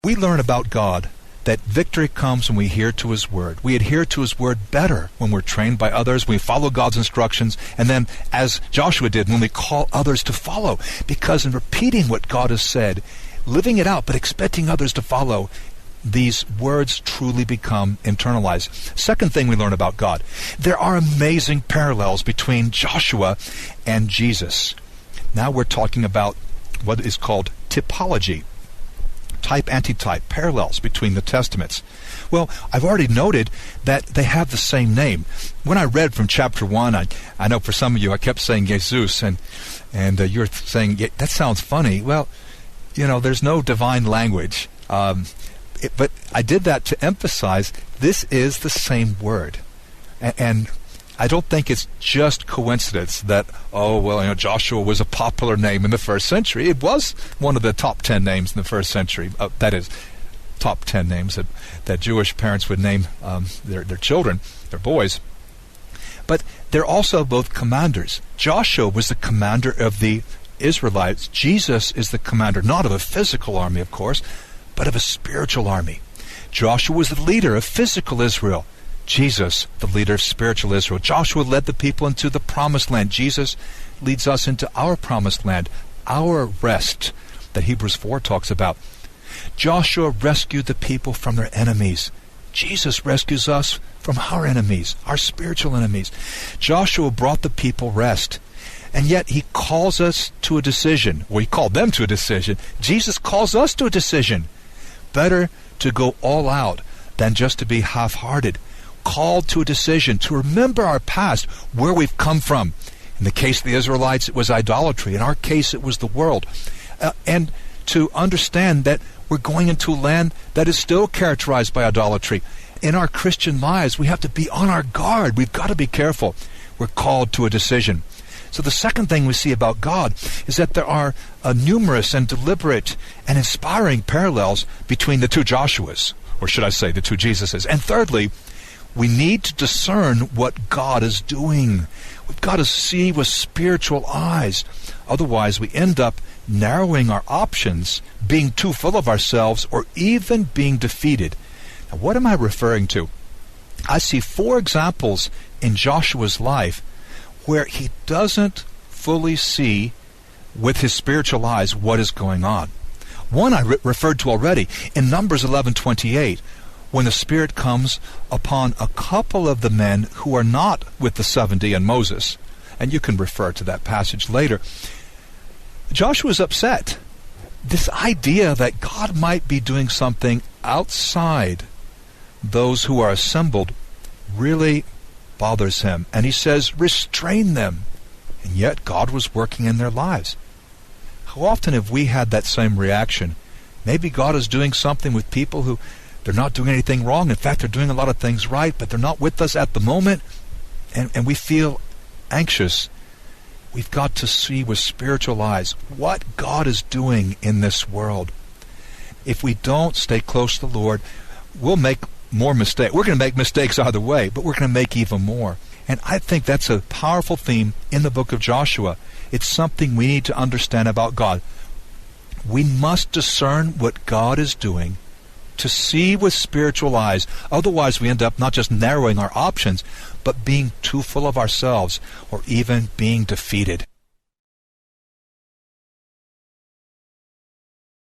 We learn about God that victory comes when we adhere to His Word. We adhere to His Word better when we're trained by others, we follow God's instructions, and then, as Joshua did, when we call others to follow. Because in repeating what God has said, living it out, but expecting others to follow, these words truly become internalized. Second thing we learn about God, there are amazing parallels between Joshua and Jesus. Now we're talking about what is called typology. Type, antitype, parallels between the Testaments. Well, I've already noted that they have the same name. When I read from chapter 1, I know for some of you I kept saying Jesus, and you're saying, that sounds funny. Well, there's no divine language. But I did that to emphasize this is the same word. And I don't think it's just coincidence that, Joshua was a popular name in the first century. It was one of the top 10 names in the first century. That is, top 10 names that Jewish parents would name their children, their boys. But they're also both commanders. Joshua was the commander of the Israelites. Jesus is the commander, not of a physical army, of course, but of a spiritual army. Joshua was the leader of physical Israel. Jesus, the leader of spiritual Israel. Joshua led the people into the promised land. Jesus leads us into our promised land, our rest that Hebrews 4 talks about. Joshua rescued the people from their enemies. Jesus rescues us from our enemies, our spiritual enemies. Joshua brought the people rest. And yet he calls us to a decision. Well, he called them to a decision. Jesus calls us to a decision. Better to go all out than just to be half-hearted. Called to a decision, to remember our past, where we've come from. In the case of the Israelites, it was idolatry. In our case, it was the world. And to understand that we're going into a land that is still characterized by idolatry. In our Christian lives, we have to be on our guard. We've got to be careful. We're called to a decision. So the second thing we see about God is that there are numerous and deliberate and inspiring parallels between the two Joshuas, or should I say the two Jesuses. And thirdly, we need to discern what God is doing. We've got to see with spiritual eyes. Otherwise, we end up narrowing our options, being too full of ourselves, or even being defeated. Now, what am I referring to? I see 4 examples in Joshua's life where he doesn't fully see with his spiritual eyes what is going on. One I referred to already in Numbers 11:28, when the Spirit comes upon a couple of the men who are not with the 70 and Moses. And you can refer to that passage later. Joshua's upset. This idea that God might be doing something outside those who are assembled really bothers him. And he says, restrain them. And yet God was working in their lives. How often have we had that same reaction? Maybe God is doing something with people who they're not doing anything wrong. In fact, they're doing a lot of things right, but they're not with us at the moment. And we feel anxious. We've got to see with spiritual eyes what God is doing in this world. If we don't stay close to the Lord, we'll make more mistakes. We're going to make mistakes either way, but we're going to make even more. And I think that's a powerful theme in the book of Joshua. It's something we need to understand about God. We must discern what God is doing to see with spiritual eyes. Otherwise, we end up not just narrowing our options, but being too full of ourselves or even being defeated.